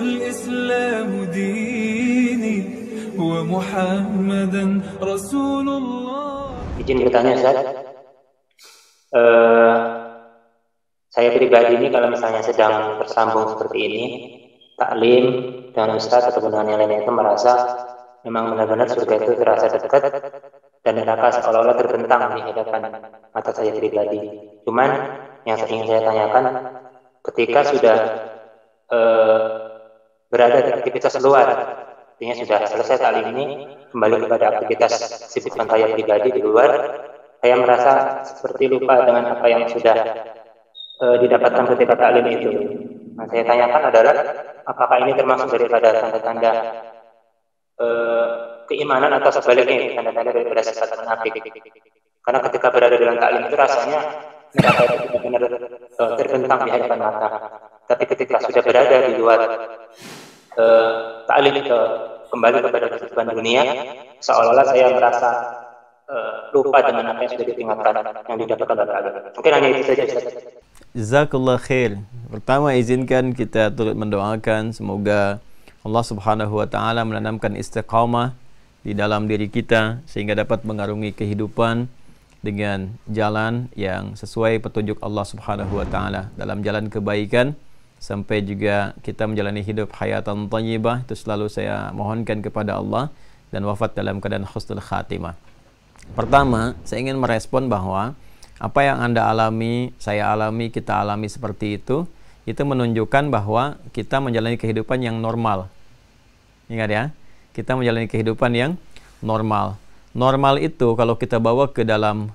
الإسلام ديني ومحمدا رسول الله. Izin bertanya, Ustaz. Saya pribadi ini kalau misalnya sedang tersambung seperti ini, taklim dengan Ustaz atau dengan yang lainnya itu merasa memang benar-benar surga itu terasa dekat dan neraka seolah-olah terbentang di hadapan mata saya pribadi. Cuman yang ingin saya tanyakan, ketika sudah berada di aktivitas luar, artinya sudah selesai taklim ini, kembali kepada aktivitas sibukan saya pribadi di luar, saya merasa seperti lupa dengan apa yang sudah didapatkan ketika taklim itu. Nah, saya tanyakan adalah, apakah ini termasuk daripada tanda-tanda keimanan atau sebaliknya tanda-tanda daripada sifat munafik? Karena ketika berada dalam taklim itu rasanya neraka itu benar-benar terbentang di hadapan mata. Tapi ketika sudah berada di luar taklim kembali kepada kehidupan dunia, seolah-olah saya merasa lupa dengan apa yang sudah ditinggalkan yang didapatkan oleh Allah. Mungkin hanya itu saja, Ustaz. Jazakallah khair. Pertama, izinkan kita turut mendoakan semoga Allah Subhanahu wa taala menanamkan istiqamah di dalam diri kita sehingga dapat mengarungi kehidupan dengan jalan yang sesuai petunjuk Allah Subhanahu wa taala, dalam jalan kebaikan, sampai juga kita menjalani hidup hayatan thayyibah. Itu selalu saya mohonkan kepada Allah, dan wafat dalam keadaan husnul khatimah. Pertama, saya ingin merespon bahwa apa yang Anda alami, saya alami, kita alami seperti itu menunjukkan bahwa kita menjalani kehidupan yang normal. Ingat ya, kita menjalani kehidupan yang normal. Normal itu kalau kita bawa ke dalam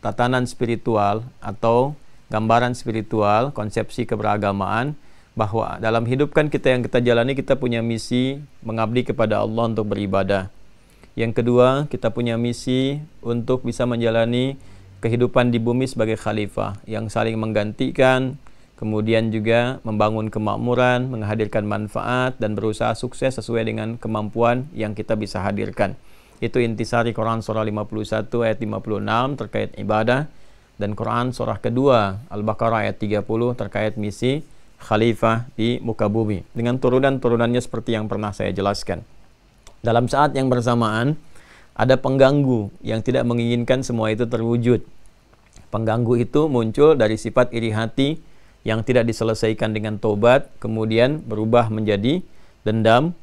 tatanan spiritual atau gambaran spiritual, konsepsi keberagamaan, bahwa dalam hidup kan kita yang kita jalani, kita punya misi mengabdi kepada Allah untuk beribadah. Yang kedua, kita punya misi untuk bisa menjalani kehidupan di bumi sebagai khalifah yang saling menggantikan, kemudian juga membangun kemakmuran, menghadirkan manfaat, dan berusaha sukses sesuai dengan kemampuan yang kita bisa hadirkan. Itu intisari Quran surah 51 ayat 56 terkait ibadah, dan Quran surah kedua Al-Baqarah ayat 30 terkait misi khalifah di muka bumi, dengan turunan-turunannya seperti yang pernah saya jelaskan. Dalam saat yang bersamaan, ada pengganggu yang tidak menginginkan semua itu terwujud. Pengganggu itu muncul dari sifat iri hati yang tidak diselesaikan dengan tobat, kemudian berubah menjadi dendam,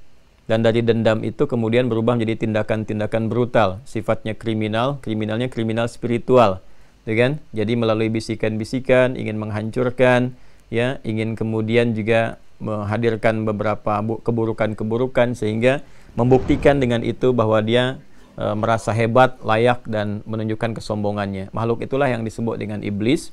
dan dari dendam itu kemudian berubah menjadi tindakan-tindakan brutal, sifatnya kriminal, kriminalnya kriminal spiritual, kan? Jadi melalui bisikan-bisikan ingin menghancurkan, ya, ingin kemudian juga menghadirkan beberapa keburukan-keburukan sehingga membuktikan dengan itu bahwa dia merasa hebat, layak, dan menunjukkan kesombongannya. Makhluk itulah yang disebut dengan iblis,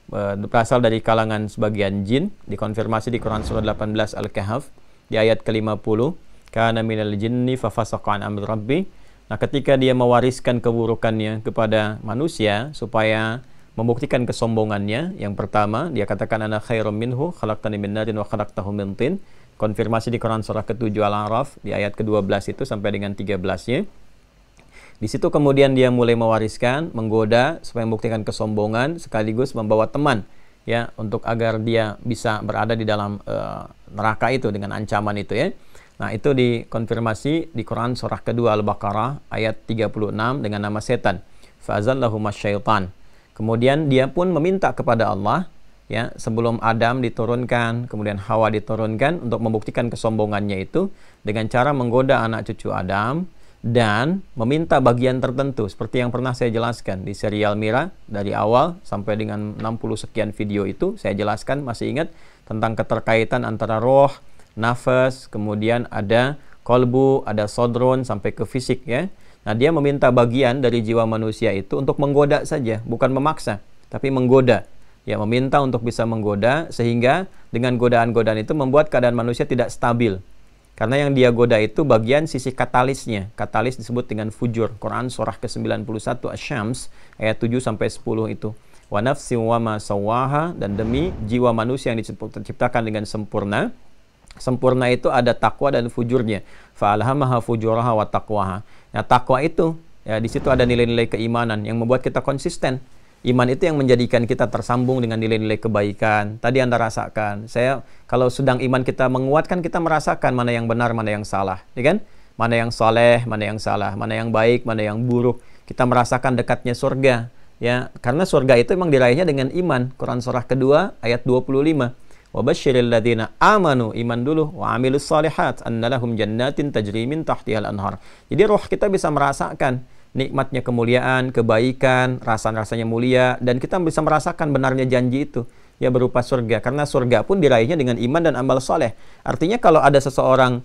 berasal dari kalangan sebagian jin, dikonfirmasi di Quran surah 18 Al-Kahf di ayat ke-50, kana minal jinni fafasaqa an amri rabbi. Nah, ketika dia mewariskan keburukannya kepada manusia supaya membuktikan kesombongannya, yang pertama dia katakan ana khairum minhu khalaqtani min narin wa khalaqtahu min tin. Konfirmasi di Quran surah ke-7 Al-A'raf di ayat ke-12 itu sampai dengan 13-nya. Di situ kemudian dia mulai mewariskan, menggoda supaya membuktikan kesombongan, sekaligus membawa teman, ya, untuk agar dia bisa berada di dalam neraka itu dengan ancaman itu, ya. Nah, itu dikonfirmasi di Quran surah kedua Al-Baqarah ayat 36 dengan nama setan. Fa'azallahuma syaitan. Kemudian dia pun meminta kepada Allah, ya, sebelum Adam diturunkan, kemudian Hawa diturunkan, untuk membuktikan kesombongannya itu dengan cara menggoda anak cucu Adam dan meminta bagian tertentu seperti yang pernah saya jelaskan di serial Mira dari awal sampai dengan 60 sekian video itu saya jelaskan, masih ingat, tentang keterkaitan antara roh, nafas, kemudian ada kolbu, ada sodron sampai ke fisik, ya. Nah, dia meminta bagian dari jiwa manusia itu untuk menggoda saja, bukan memaksa, tapi menggoda. Ya, meminta untuk bisa menggoda, sehingga dengan godaan-godaan itu membuat keadaan manusia tidak stabil. Karena yang dia goda itu bagian sisi katalisnya. Katalis disebut dengan fujur. Quran surah ke-91 Asy-Syams ayat 7 sampai 10 itu. Wa nafsi wa ma sawaha, dan demi jiwa manusia yang diciptakan dengan sempurna. Sempurna itu ada takwa dan fujurnya. Fa alhamaha fujuraha wa taqwaha. Nah, takwa itu, ya, di situ ada nilai-nilai keimanan yang membuat kita konsisten. Iman itu yang menjadikan kita tersambung dengan nilai-nilai kebaikan. Tadi Anda rasakan. Kalau sedang iman kita menguatkan, kita merasakan mana yang benar, mana yang salah, ya kan? Mana yang soleh, mana yang salah, mana yang baik, mana yang buruk. Kita merasakan dekatnya surga, ya. Karena surga itu memang diraihnya dengan iman. Quran surah kedua ayat 25. Wabasyiril ladzina amanu, iman dulu, wa amilus shalihat annalahum jannatin tajri min tahtihal anhar. Jadi roh kita bisa merasakan nikmatnya kemuliaan, kebaikan, rasanya mulia, dan kita bisa merasakan benarnya janji itu, ya, berupa surga. Karena surga pun diraihnya dengan iman dan amal soleh. Artinya kalau ada seseorang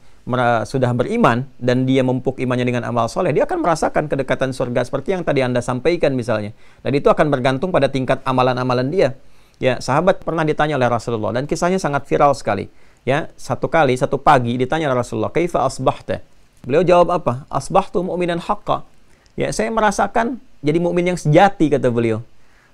sudah beriman dan dia mempuk imannya dengan amal soleh, dia akan merasakan kedekatan surga seperti yang tadi Anda sampaikan misalnya. Dan itu akan bergantung pada tingkat amalan-amalan dia. Ya, sahabat pernah ditanya oleh Rasulullah dan kisahnya sangat viral sekali. Ya, satu pagi ditanya oleh Rasulullah, "Kaifa asbahta?" Beliau jawab apa? "Asbahtu mu'minan haqqa." Ya, saya merasakan jadi mukmin yang sejati, kata beliau.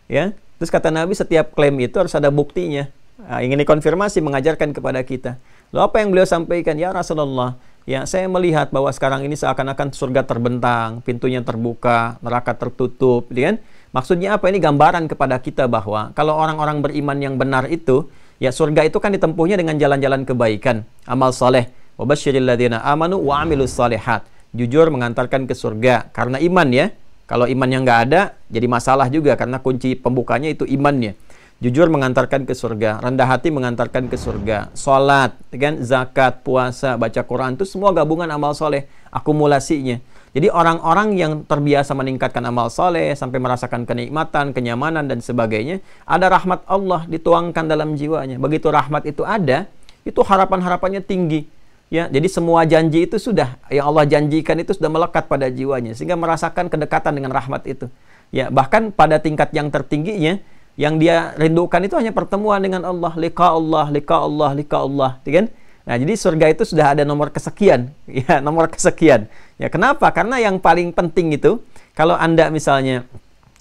Ya, terus kata Nabi, setiap klaim itu harus ada buktinya. Nah, ingin dikonfirmasi, mengajarkan kepada kita. Lalu apa yang beliau sampaikan? Ya Rasulullah, ya saya melihat bahwa sekarang ini seakan-akan surga terbentang, pintunya terbuka, neraka tertutup, kan? Maksudnya apa? Ini gambaran kepada kita bahwa kalau orang-orang beriman yang benar itu, ya surga itu kan ditempuhnya dengan jalan-jalan kebaikan, amal soleh. Wabasyiril ladzina amanu wa amilus shalihat. Jujur mengantarkan ke surga karena iman, ya. Kalau imannya nggak ada, jadi masalah juga karena kunci pembukanya itu imannya. Jujur mengantarkan ke surga, rendah hati mengantarkan ke surga, sholat, kan, zakat, puasa, baca Quran, itu semua gabungan amal soleh, akumulasinya. Jadi orang-orang yang terbiasa meningkatkan amal soleh sampai merasakan kenikmatan, kenyamanan dan sebagainya, ada rahmat Allah dituangkan dalam jiwanya. Begitu rahmat itu ada, itu harapan-harapannya tinggi. Ya, jadi semua janji itu sudah yang Allah janjikan itu sudah melekat pada jiwanya sehingga merasakan kedekatan dengan rahmat itu. Ya, bahkan pada tingkat yang tertingginya yang dia rindukan itu hanya pertemuan dengan Allah, liqa Allah, liqa Allah, liqa Allah, kan? Nah, jadi surga itu sudah ada nomor kesekian, ya, nomor kesekian. Ya, kenapa? Karena yang paling penting itu kalau Anda misalnya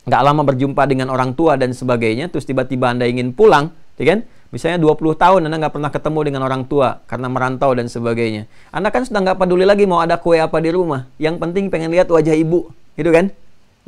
nggak lama berjumpa dengan orang tua dan sebagainya, terus tiba-tiba Anda ingin pulang, kan? Misalnya 20 tahun Anda nggak pernah ketemu dengan orang tua karena merantau dan sebagainya. Anda kan sudah nggak peduli lagi mau ada kue apa di rumah. Yang penting pengen lihat wajah ibu, gitu kan?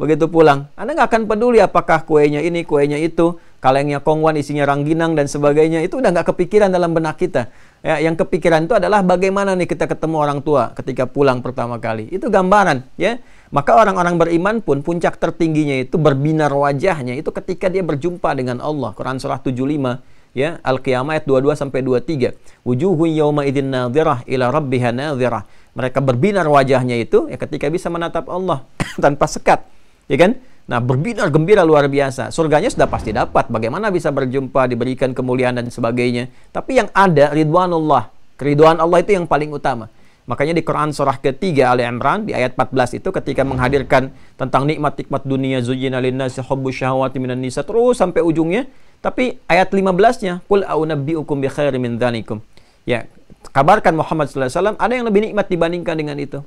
Begitu pulang, Anda nggak akan peduli apakah kuenya ini, kuenya itu, kalengnya kongwan, isinya rangginang dan sebagainya. Itu udah nggak kepikiran dalam benak kita. Ya, yang kepikiran itu adalah bagaimana nih kita ketemu orang tua ketika pulang pertama kali. Itu gambaran, ya. Maka orang-orang beriman pun puncak tertingginya itu berbinar wajahnya itu ketika dia berjumpa dengan Allah. Quran surah 75. Ya, Al-Qiyamah ayat 22 sampai 23. Wujuhun yauma idzin nadhirah ila rabbiha nadhirah. Mereka berbinar wajahnya itu ya ketika bisa menatap Allah tanpa sekat, ya kan? Nah, berbinar gembira luar biasa. Surganya sudah pasti dapat. Bagaimana bisa berjumpa, diberikan kemuliaan dan sebagainya. Tapi yang ada ridwanullah. Keridhaan Allah itu yang paling utama. Makanya di Quran surah ketiga Ali Imran di ayat 14 itu ketika menghadirkan tentang nikmat-nikmat dunia, zuyyina linnasi hubbus syahawati minan nisa, terus sampai ujungnya. Tapi ayat 15-nya, qul a'unabbi'ukum bi khairin min dzalikum. Ya, kabarkan Muhammad sallallahu alaihi wasallam ada yang lebih nikmat dibandingkan dengan itu.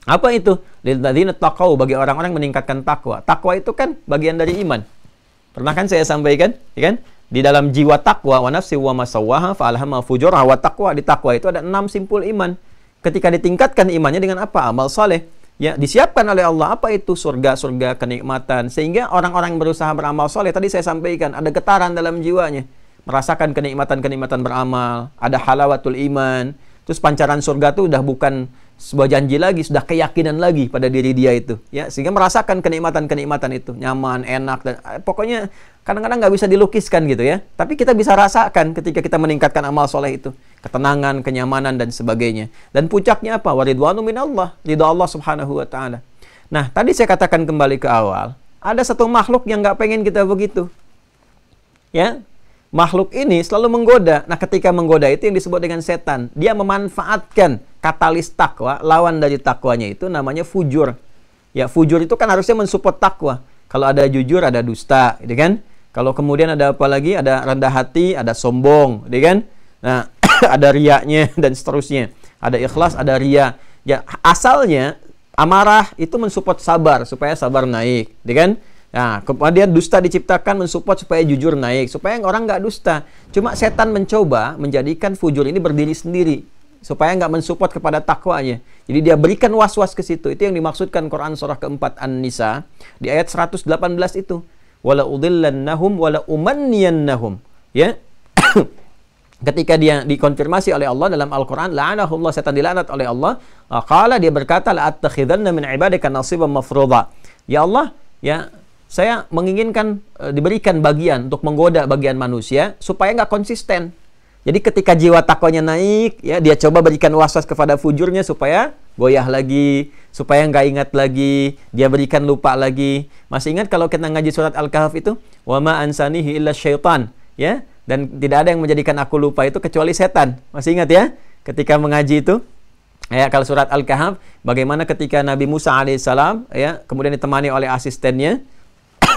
Apa itu? Lil ladzina taqau, bagi orang-orang yang meningkatkan takwa. Takwa itu kan bagian dari iman. Pernah kan saya sampaikan, ya kan? Di dalam jiwa takwa, wa nafsi wa ma sawwaha fa alhamaha fujuraha wa taqwa. Di takwa itu ada 6 simpul iman. Ketika ditingkatkan imannya dengan apa? Amal saleh. Ya, disiapkan oleh Allah. Apa itu? Surga-surga, kenikmatan. Sehingga orang-orang yang berusaha beramal soleh, tadi saya sampaikan, ada getaran dalam jiwanya. Merasakan kenikmatan-kenikmatan beramal. Ada halawatul iman. Terus pancaran surga itu udah bukan sebuah janji lagi, sudah keyakinan lagi pada diri dia itu. Ya, sehingga merasakan kenikmatan-kenikmatan itu. Nyaman, enak, dan pokoknya kadang-kadang nggak bisa dilukiskan gitu ya. Tapi kita bisa rasakan ketika kita meningkatkan amal soleh itu. Ketenangan, kenyamanan, dan sebagainya. Dan puncaknya apa? Waridwanu minallah. Ridha Allah subhanahu wa ta'ala. Nah, tadi saya katakan kembali ke awal. Ada satu makhluk yang nggak pengen kita begitu. Ya, makhluk ini selalu menggoda. Nah, ketika menggoda itu yang disebut dengan setan. Dia memanfaatkan katalis takwa. Lawan dari takwanya itu namanya fujur. Ya, fujur itu kan harusnya mensupport takwa. Kalau ada jujur, ada dusta. Gitu kan? Kalau kemudian ada apa lagi? Ada rendah hati, ada sombong. Gitu kan? Nah, ada riyanya dan seterusnya. Ada ikhlas, ada riya. Ya, asalnya amarah itu mensupport sabar supaya sabar naik, ya kan? Nah, kemudian dusta diciptakan mensupport supaya jujur naik, supaya orang nggak dusta. Cuma setan mencoba menjadikan fujur ini berdiri sendiri supaya nggak mensupport kepada takwanya. Jadi dia berikan was-was ke situ. Itu yang dimaksudkan Quran surah keempat An-Nisa di ayat 118 itu. wala udillannahum wala umanniyannahum. Ya. Ketika dia dikonfirmasi oleh Allah dalam Al-Quran, la'anahullah, setan dilaknat oleh Allah. Qala, dia berkata, la'attakhidanna min ibadika nasiban mafruḍa. Ya Allah, ya saya menginginkan diberikan bagian untuk menggoda bagian manusia supaya nggak konsisten. Jadi ketika jiwa takwanya naik, ya dia coba berikan waswas kepada fujurnya supaya goyah lagi, supaya nggak ingat lagi, dia berikan lupa lagi. Masih ingat kalau kita ngaji surat Al-Kahf itu, wa ma ansanihi illa syaitan, ya. Dan tidak ada yang menjadikan aku lupa itu kecuali setan. Masih ingat ya? Ketika mengaji itu, ya, kalau surat Al-Kahf, bagaimana ketika Nabi Musa alaihissalam, ya, kemudian ditemani oleh asistennya,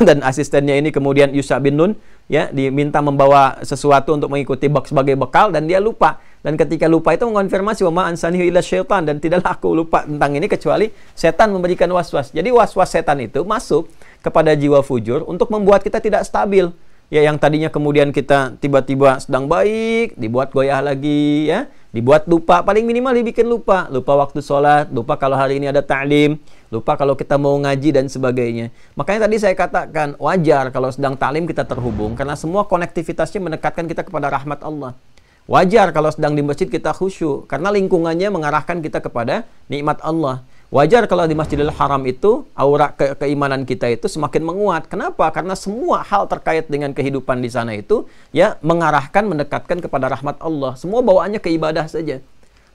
dan asistennya ini kemudian Yusha bin Nun, ya, diminta membawa sesuatu untuk mengikuti sebagai bekal, dan dia lupa. Dan ketika lupa itu mengonfirmasi, wa ma ansanihi illa syaitan, dan tidaklah aku lupa tentang ini kecuali setan memberikan waswas. Jadi waswas setan itu masuk kepada jiwa fujur untuk membuat kita tidak stabil. Ya, yang tadinya kemudian kita tiba-tiba sedang baik, dibuat goyah lagi, ya, dibuat lupa, paling minimal dibikin lupa waktu sholat, lupa kalau hari ini ada ta'lim, lupa kalau kita mau ngaji dan sebagainya. Makanya tadi saya katakan wajar kalau sedang ta'lim kita terhubung, karena semua konektivitasnya mendekatkan kita kepada rahmat Allah. Wajar kalau sedang di masjid kita khusyuk, karena lingkungannya mengarahkan kita kepada nikmat Allah. Wajar kalau di Masjidil Haram itu aura keimanan kita itu semakin menguat. Kenapa? Karena semua hal terkait dengan kehidupan di sana itu ya mengarahkan, mendekatkan kepada rahmat Allah. Semua bawaannya ke ibadah saja.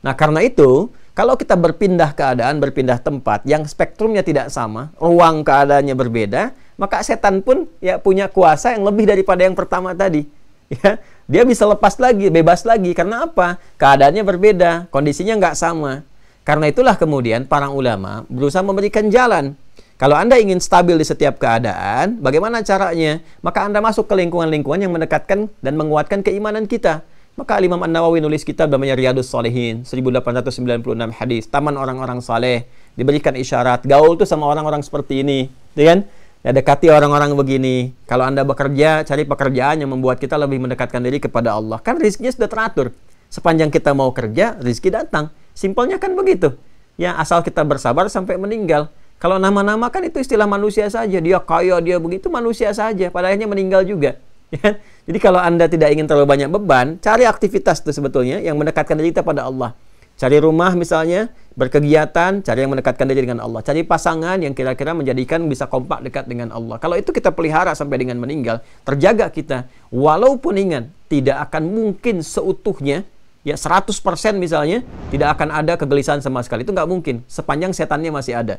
Nah, karena itu kalau kita berpindah keadaan, berpindah tempat yang spektrumnya tidak sama, ruang keadaannya berbeda, maka setan pun ya punya kuasa yang lebih daripada yang pertama tadi. Ya, dia bisa lepas lagi, bebas lagi. Karena apa? Keadaannya berbeda, kondisinya nggak sama. Karena itulah kemudian para ulama berusaha memberikan jalan. Kalau Anda ingin stabil di setiap keadaan, bagaimana caranya? Maka Anda masuk ke lingkungan-lingkungan yang mendekatkan dan menguatkan keimanan kita. Maka Imam An-Nawawi nulis kitab namanya Riyadhus Shalihin, 1896 hadis, taman orang-orang saleh, diberikan isyarat, gaul tuh sama orang-orang seperti ini, ya kan? Ya, dekati orang-orang begini. Kalau Anda bekerja, cari pekerjaan yang membuat kita lebih mendekatkan diri kepada Allah. Kan rizkinya sudah teratur. Sepanjang kita mau kerja, rizki datang. Simpelnya kan begitu. Ya, asal kita bersabar sampai meninggal. Kalau nama-nama kan itu istilah manusia saja. Dia kaya, dia begitu, manusia saja. Pada akhirnya meninggal juga. Ya. Jadi kalau Anda tidak ingin terlalu banyak beban, cari aktivitas itu sebetulnya yang mendekatkan diri kita pada Allah. Cari rumah misalnya, berkegiatan, cari yang mendekatkan diri dengan Allah. Cari pasangan yang kira-kira menjadikan bisa kompak dekat dengan Allah. Kalau itu kita pelihara sampai dengan meninggal, terjaga kita. Walaupun ingat, tidak akan mungkin seutuhnya, ya 100% misalnya, tidak akan ada kegelisahan sama sekali. Itu nggak mungkin, sepanjang setannya masih ada.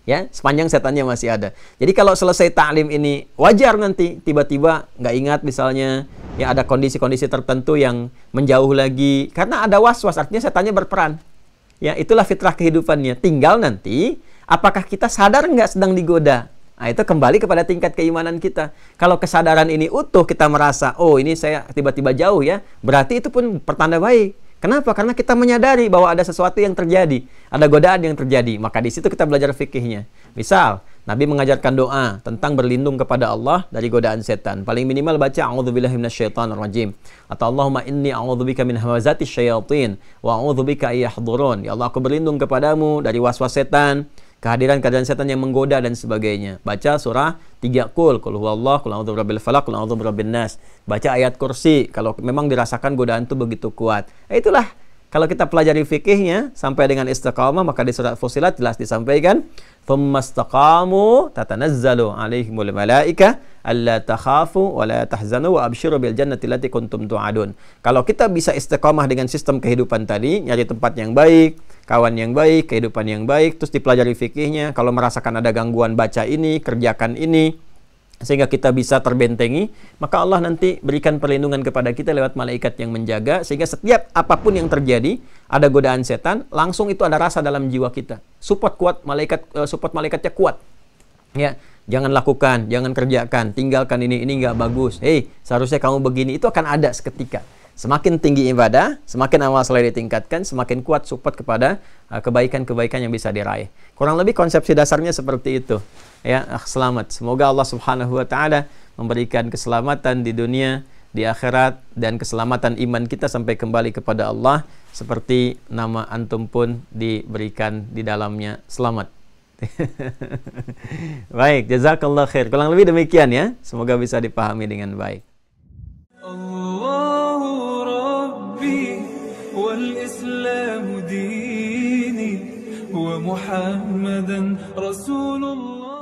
Ya, sepanjang setannya masih ada. Jadi kalau selesai ta'lim ini, wajar nanti tiba-tiba nggak ingat misalnya, ya ada kondisi-kondisi tertentu yang menjauh lagi. Karena ada was-was, artinya setannya berperan. Ya, itulah fitrah kehidupannya. Tinggal nanti, apakah kita sadar nggak sedang digoda? Nah, itu kembali kepada tingkat keimanan kita. Kalau kesadaran ini utuh, kita merasa, oh ini saya tiba-tiba jauh ya, berarti itu pun pertanda baik. Kenapa? Karena kita menyadari bahwa ada sesuatu yang terjadi, ada godaan yang terjadi. Maka di situ kita belajar fikihnya. Misal, Nabi mengajarkan doa tentang berlindung kepada Allah dari godaan setan. Paling minimal baca a'udzubillahi minasyaitonirrajim. Atau Allahumma inni a'udzubika min hamazati syayatin wa a'udzubika ayyahdurun. Ya Allah, aku berlindung kepadamu dari waswas setan, kehadiran-kehadiran setan yang menggoda dan sebagainya. Baca surah 3 qul huwallahu, qul a'udzu birabbil falaq, qul a'udzu birabbin nas. Baca ayat kursi kalau memang dirasakan godaan itu begitu kuat. Itulah kalau kita pelajari fikihnya sampai dengan istiqamah, maka di surat Fussilat jelas disampaikan, "Tsumastaqamu tatanazzalu 'alaihimul malaika alla takhafu wa la tahzanu wa abshiru bil jannati allati kuntum tu'adun." Kalau kita bisa istiqamah dengan sistem kehidupan tadi, nyari tempat yang baik, kawan yang baik, kehidupan yang baik, terus dipelajari fikihnya, kalau merasakan ada gangguan baca ini, kerjakan ini, sehingga kita bisa terbentengi, maka Allah nanti berikan perlindungan kepada kita lewat malaikat yang menjaga, sehingga setiap apapun yang terjadi, ada godaan setan, langsung itu ada rasa dalam jiwa kita. Support malaikatnya kuat. Ya, jangan lakukan, jangan kerjakan, tinggalkan ini nggak bagus. Hei, seharusnya kamu begini, itu akan ada seketika. Semakin tinggi ibadah, semakin amal saleh ditingkatkan, semakin kuat support kepada kebaikan-kebaikan yang bisa diraih. Kurang lebih konsepsi dasarnya seperti itu. Ya, selamat. Semoga Allah Subhanahu wa taala memberikan keselamatan di dunia, di akhirat, dan keselamatan iman kita sampai kembali kepada Allah seperti nama antum pun diberikan di dalamnya selamat. Baik, jazakallah khair. Kurang lebih demikian ya. Semoga bisa dipahami dengan baik. Allahu Rabbi wal Islamu dini wa Muhammadan Rasulullah.